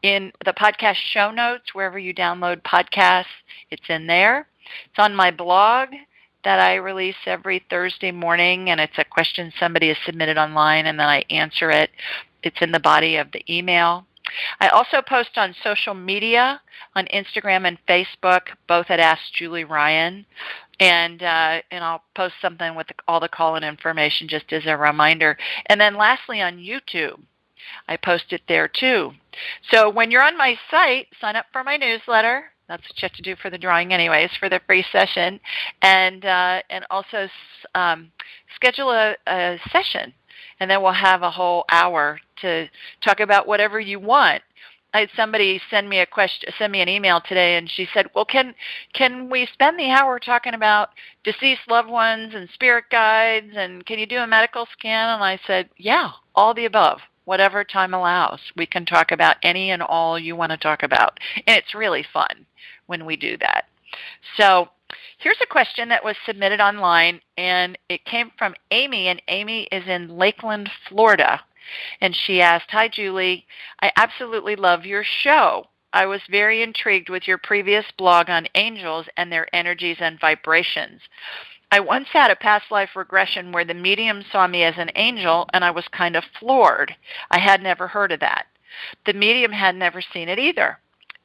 In the podcast show notes, wherever you download podcasts, it's in there. It's on my blog that I release every Thursday morning, and it's a question somebody has submitted online, and then I answer it. It's in the body of the email. I also post on social media, on Instagram and Facebook, both at Ask Julie Ryan, and I'll post something with all the call-in information just as a reminder. And then lastly, on YouTube, I post it there too. So when you're on my site, sign up for my newsletter. That's what you have to do for the drawing anyways, for the free session. And also schedule a session. And then we'll have a whole hour to talk about whatever you want. I had somebody send me an email today, and she said, well, can we spend the hour talking about deceased loved ones and spirit guides, and can you do a medical scan? And I said, yeah, all the above. Whatever time allows. We can talk about any and all you want to talk about. And it's really fun when we do that. So here's a question that was submitted online, and it came from Amy, and Amy is in Lakeland, Florida. And she asked, hi, Julie. I absolutely love your show. I was very intrigued with your previous blog on angels and their energies and vibrations. I once had a past life regression where the medium saw me as an angel, and I was kind of floored. I had never heard of that. The medium had never seen it either.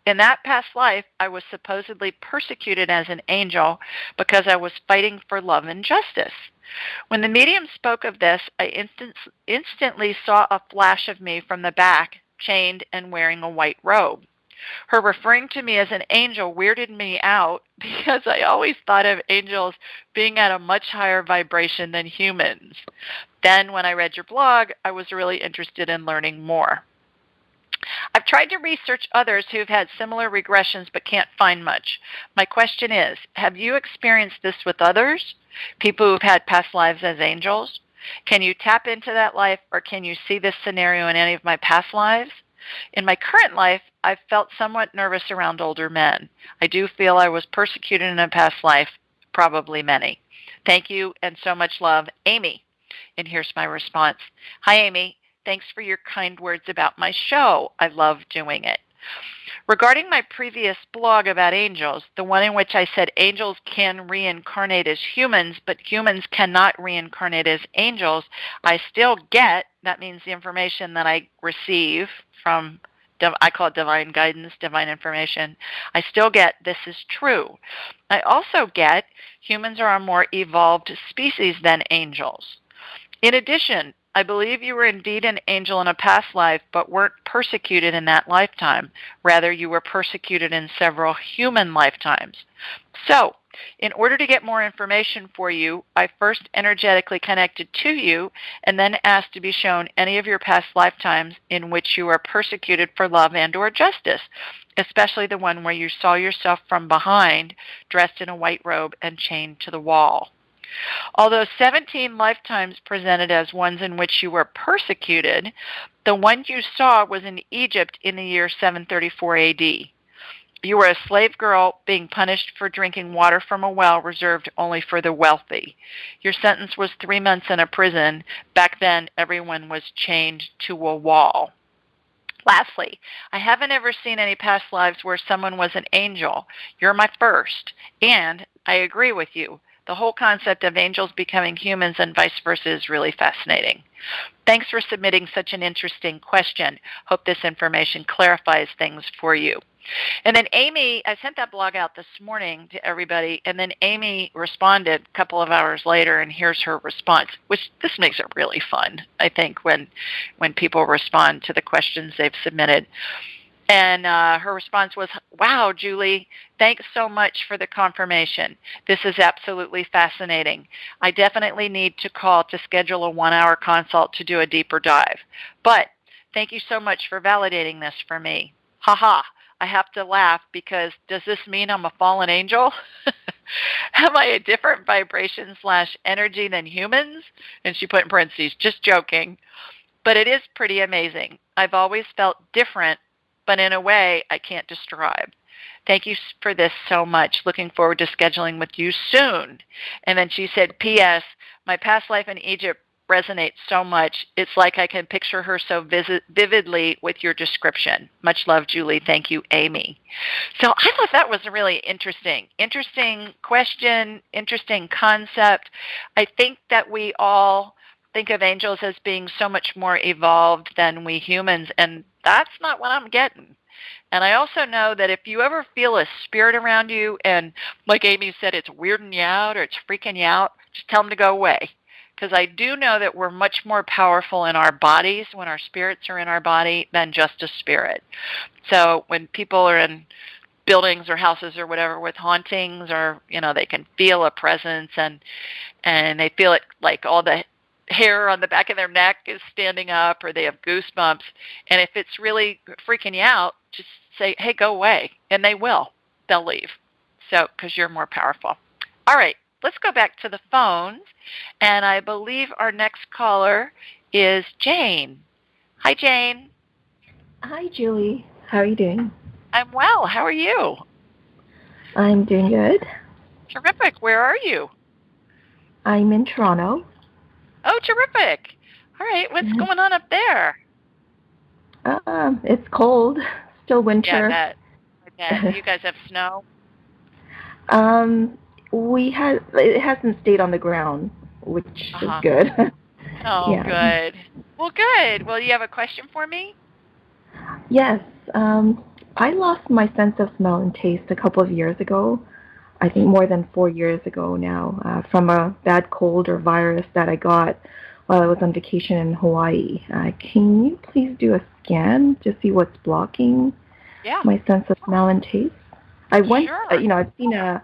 In that past life, I was supposedly persecuted as an angel because I was fighting for love and justice. When the medium spoke of this, I instantly saw a flash of me from the back, chained and wearing a white robe. Her referring to me as an angel weirded me out because I always thought of angels being at a much higher vibration than humans. Then when I read your blog, I was really interested in learning more. I've tried to research others who've had similar regressions but can't find much. My question is, have you experienced this with others? People who've had past lives as angels? Can you tap into that life, or can you see this scenario in any of my past lives? In my current life, I've felt somewhat nervous around older men. I do feel I was persecuted in a past life, probably many. Thank you, and so much love, Amy. And here's my response. Hi, Amy. Thanks for your kind words about my show. I love doing it. Regarding my previous blog about angels, the one in which I said angels can reincarnate as humans, but humans cannot reincarnate as angels, I still get, that means the information that I receive from, I call it divine guidance, divine information, I still get this is true. I also get humans are a more evolved species than angels. In addition, I believe you were indeed an angel in a past life, but weren't persecuted in that lifetime. Rather, you were persecuted in several human lifetimes. So, in order to get more information for you, I first energetically connected to you and then asked to be shown any of your past lifetimes in which you were persecuted for love and or justice, especially the one where you saw yourself from behind, dressed in a white robe and chained to the wall. Although 17 lifetimes presented as ones in which you were persecuted, the one you saw was in Egypt in the year 734 AD. You were a slave girl being punished for drinking water from a well reserved only for the wealthy. Your sentence was 3 months in a prison. Back then, everyone was chained to a wall. Lastly, I haven't ever seen any past lives where someone was an angel. You're my first, and I agree with you. The whole concept of angels becoming humans and vice versa is really fascinating. Thanks for submitting such an interesting question. Hope this information clarifies things for you. And then Amy, I sent that blog out this morning to everybody, and then Amy responded a couple of hours later, and here's her response, which this makes it really fun, I think, when people respond to the questions they've submitted. And her response was, wow, Julie, thanks so much for the confirmation. This is absolutely fascinating. I definitely need to call to schedule a 1-hour consult to do a deeper dive. But thank you so much for validating this for me. Ha ha. I have to laugh because does this mean I'm a fallen angel? Am I a different vibration / energy than humans? And she put in parentheses, just joking. But it is pretty amazing. I've always felt different, but in a way I can't describe. Thank you for this so much. Looking forward to scheduling with you soon. And then she said, P.S., my past life in Egypt resonates so much. It's like I can picture her so vividly with your description. Much love, Julie. Thank you, Amy. So I thought that was really interesting question, interesting concept. I think that we all think of angels as being so much more evolved than we humans, and that's not what I'm getting. And I also know that if you ever feel a spirit around you, and like Amy said, it's weirding you out or it's freaking you out, just tell them to go away. Because I do know that we're much more powerful in our bodies when our spirits are in our body than just a spirit. So when people are in buildings or houses or whatever with hauntings, or they can feel a presence and they feel it, like all the hair on the back of their neck is standing up, or they have goosebumps. And if it's really freaking you out, just say, hey, go away. And they will. They'll leave. So, because you're more powerful. All right, let's go back to the phones. And I believe our next caller is Jane. Hi, Jane. Hi, Julie. How are you doing? I'm well. How are you? I'm doing good. Terrific. Where are you? I'm in Toronto. Oh, terrific. All right. What's going on up there? It's cold. Still winter. Yeah, do you guys have snow? It hasn't stayed on the ground, which is good. Oh, yeah. Good. Well, good. Well, you have a question for me? Yes. I lost my sense of smell and taste a couple of years ago. I think more than 4 years ago now, from a bad cold or virus that I got while I was on vacation in Hawaii. Can you please do a scan to see what's blocking my sense of smell and taste? I went, I've seen a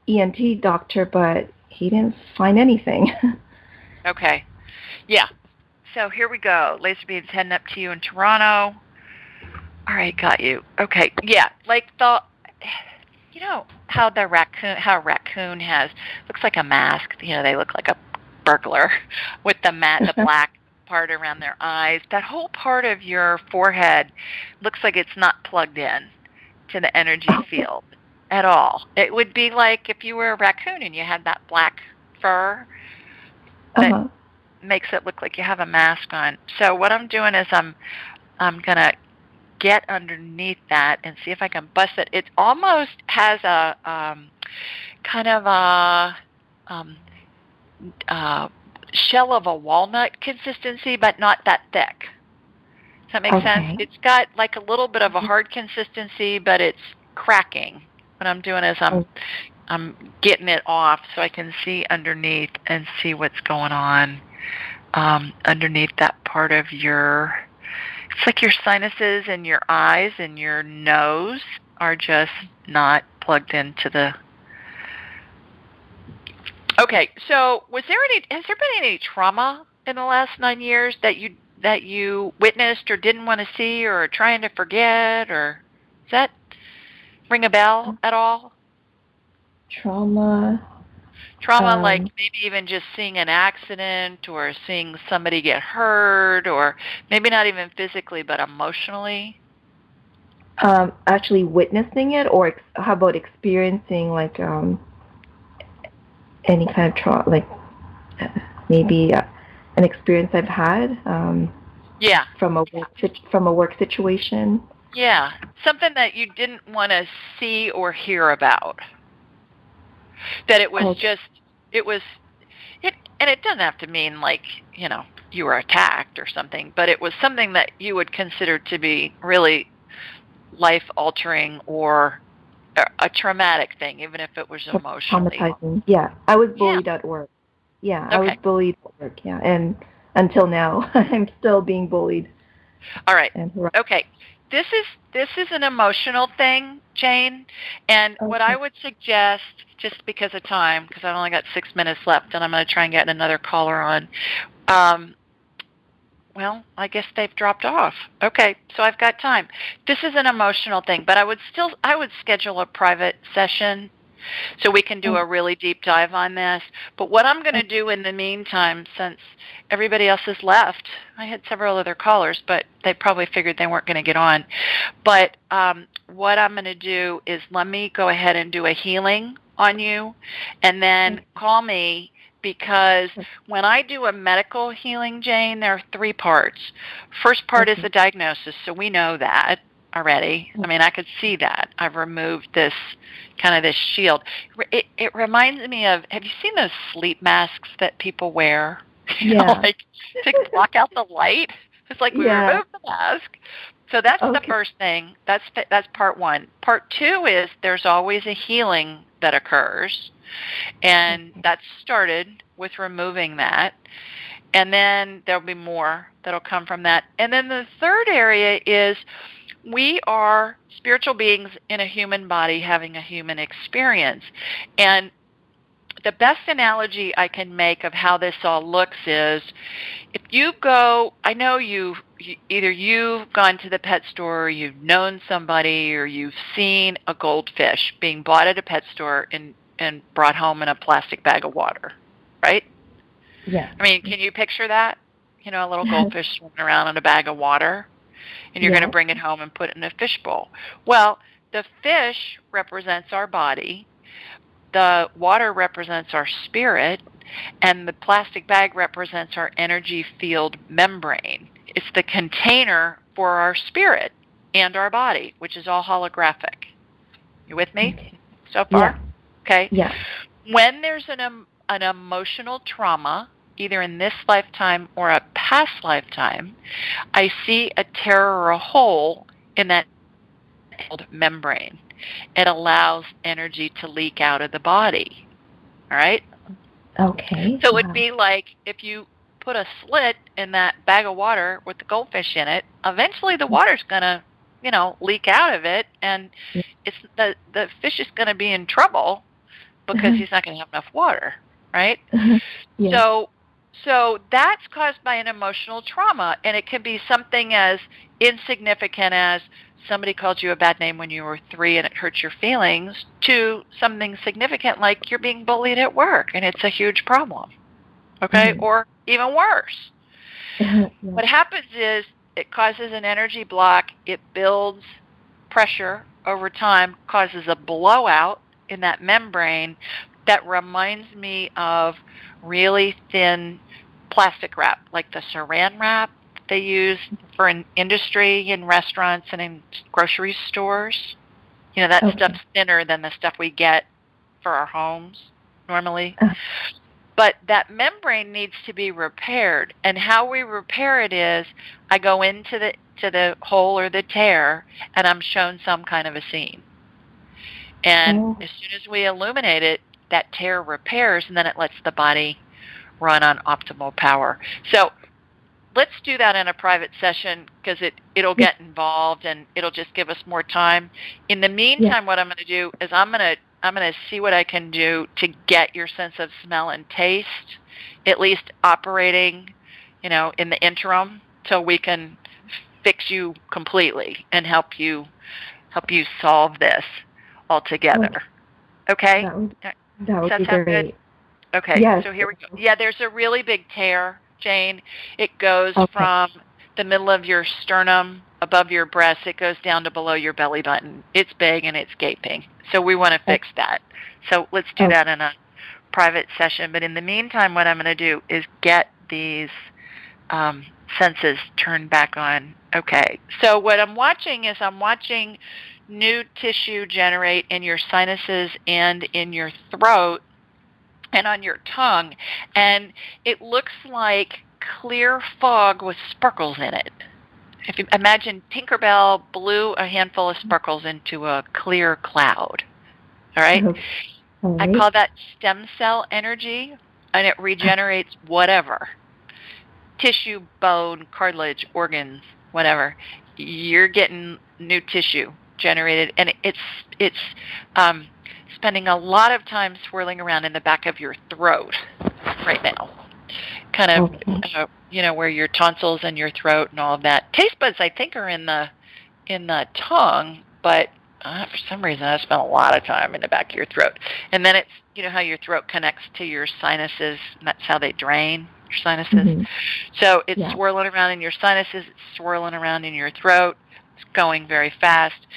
ENT doctor, but he didn't find anything. Okay. Yeah. So here we go. Laser beams heading up to you in Toronto. All right, got you. Okay, yeah, like how a raccoon looks like a mask. They look like a burglar with the black part around their eyes. That whole part of your forehead looks like it's not plugged in to the energy field at all. It would be like if you were a raccoon and you had that black fur that makes it look like you have a mask on. So what I'm doing is I'm gonna get underneath that and see if I can bust it. It almost has a kind of a shell of a walnut consistency, but not that thick. Does that make sense? It's got like a little bit of a hard consistency, but it's cracking. What I'm doing is I'm getting it off so I can see underneath and see what's going on underneath that part of your. It's like your sinuses and your eyes and your nose are just not plugged into the. Okay, so has there been any trauma in the last 9 years that you witnessed or didn't want to see or are trying to forget, or does that ring a bell at all? Trauma, like maybe even just seeing an accident or seeing somebody get hurt, or maybe not even physically but emotionally? Actually witnessing it, or how about experiencing like any kind of trauma, like maybe an experience I've had from a work situation? Yeah, something that you didn't want to see or hear about. That it was and it doesn't have to mean like, you were attacked or something, but it was something that you would consider to be really life-altering or a traumatic thing, even if it was emotionally. Traumatizing. Yeah, I was bullied at work. Yeah, I was bullied at work, and until now, I'm still being bullied. All right, okay. This is an emotional thing, Jane, and what I would suggest, just because of time, because I've only got 6 minutes left, and I'm going to try and get another caller on. Well, I guess they've dropped off. Okay, so I've got time. This is an emotional thing, but I would schedule a private session so we can do a really deep dive on this. But what I'm going to do in the meantime, since everybody else has left, I had several other callers, but they probably figured they weren't going to get on. But what I'm going to do is let me go ahead and do a healing on you, and then call me, because when I do a medical healing, Jane, there are 3 parts. First part is the diagnosis, so we know that already. I mean, I could see that. I've removed this shield. It reminds me of, have you seen those sleep masks that people wear? Like to block out the light? It's like we removed the mask. So that's the first thing. That's part 1. Part 2 is there's always a healing that occurs, and that's started with removing that. And then there'll be more that'll come from that. And then the third area is we are spiritual beings in a human body having a human experience. And the best analogy I can make of how this all looks is, if you go, I know either you've gone to the pet store, or you've known somebody, or you've seen a goldfish being bought at a pet store and brought home in a plastic bag of water, right? Yeah. I mean, can you picture that? A little goldfish swimming around in a bag of water, and you're going to bring it home and put it in a fish bowl. Well, the fish represents our body, the water represents our spirit, and the plastic bag represents our energy field membrane. It's the container for our spirit and our body, which is all holographic. You with me so far? Yeah. Okay. Yeah. When there's an emotional trauma, either in this lifetime or a past lifetime, I see a tear or a hole in that membrane. It allows energy to leak out of the body. All right? Okay. So it would be like if you put a slit in that bag of water with the goldfish in it, eventually the water's going to, leak out of it, and it's the fish is going to be in trouble because he's not going to have enough water, right? So that's caused by an emotional trauma, and it can be something as insignificant as somebody called you a bad name when you were 3 and it hurts your feelings, to something significant like you're being bullied at work and it's a huge problem, okay? Or even worse. What happens is it causes an energy block. It builds pressure over time, causes a blowout in that membrane that reminds me of really thin plastic wrap, like the saran wrap they use for an industry in restaurants and in grocery stores. You know, that stuff's thinner than the stuff we get for our homes normally. But that membrane needs to be repaired. And how we repair it is I go into the hole or the tear and I'm shown some kind of a scene. And as soon as we illuminate it, that tear repairs and then it lets the body run on optimal power. So let's do that in a private session because it'll get involved and it'll just give us more time. In the meantime, what I'm going to do is I'm going to see what I can do to get your sense of smell and taste at least operating, you know, in the interim, so we can fix you completely and help you solve this altogether. Okay? That would be sound great. Good? Okay, yes. So here we go. Yeah, there's a really big tear, Jane. It goes from the middle of your sternum above your breast. It goes down to below your belly button. It's big and it's gaping. So we want to fix that. So let's do that in a private session. But in the meantime, what I'm going to do is get these senses turned back on. Okay. So what I'm watching is new tissue generate in your sinuses and in your throat and on your tongue. And it looks like clear fog with sparkles in it. If you imagine Tinkerbell blew a handful of sparkles into a clear cloud. All right? I call that stem cell energy, and it regenerates whatever. Tissue, bone, cartilage, organs, whatever. You're getting new tissue generated, and it's spending a lot of time swirling around in the back of your throat right now. Kind of, you know, where your tonsils and your throat and all of that. Taste buds, I think, are in the tongue, but for some reason I spent a lot of time in the back of your throat. And then it's, you know, how your throat connects to your sinuses, and that's how they drain your sinuses. So it's swirling around in your sinuses, it's swirling around in your throat. It's going very fast.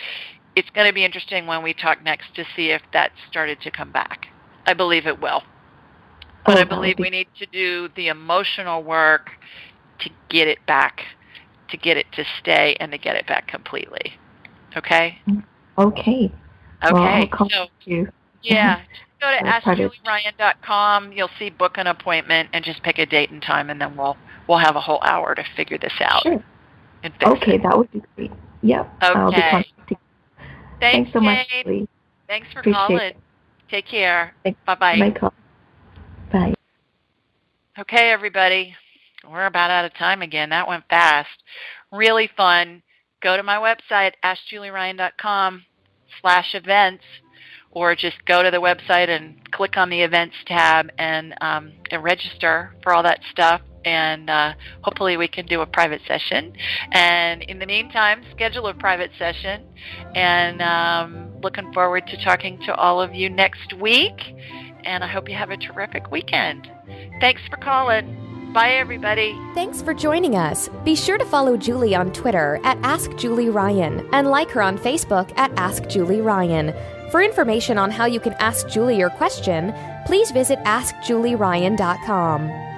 It's going to be interesting when we talk next to see if that started to come back. I believe it will. But I believe we need to do the emotional work to get it back, to get it to stay, and to get it back completely. Okay? Okay. Well, I'll contact you. Yeah. Just go to AskJulieRyan.com. You'll see book an appointment and just pick a date and time, and then we'll have a whole hour to figure this out. Sure. And fix it. That would be great. Yep. Okay. I'll be contacting. Thanks so much, Jane. Julie. Thanks for Appreciate calling. it. Take care. Bye-bye. My call. Bye. Okay, everybody. We're about out of time again. That went fast. Really fun. Go to my website, AskJulieRyan.com/events, or just go to the website and click on the events tab and register for all that stuff. And hopefully we can do a private session. And in the meantime, schedule a private session. And looking forward to talking to all of you next week. And I hope you have a terrific weekend. Thanks for calling. Bye, everybody. Thanks for joining us. Be sure to follow Julie on Twitter at AskJulieRyan and like her on Facebook at AskJulieRyan. For information on how you can ask Julie your question, please visit AskJulieRyan.com.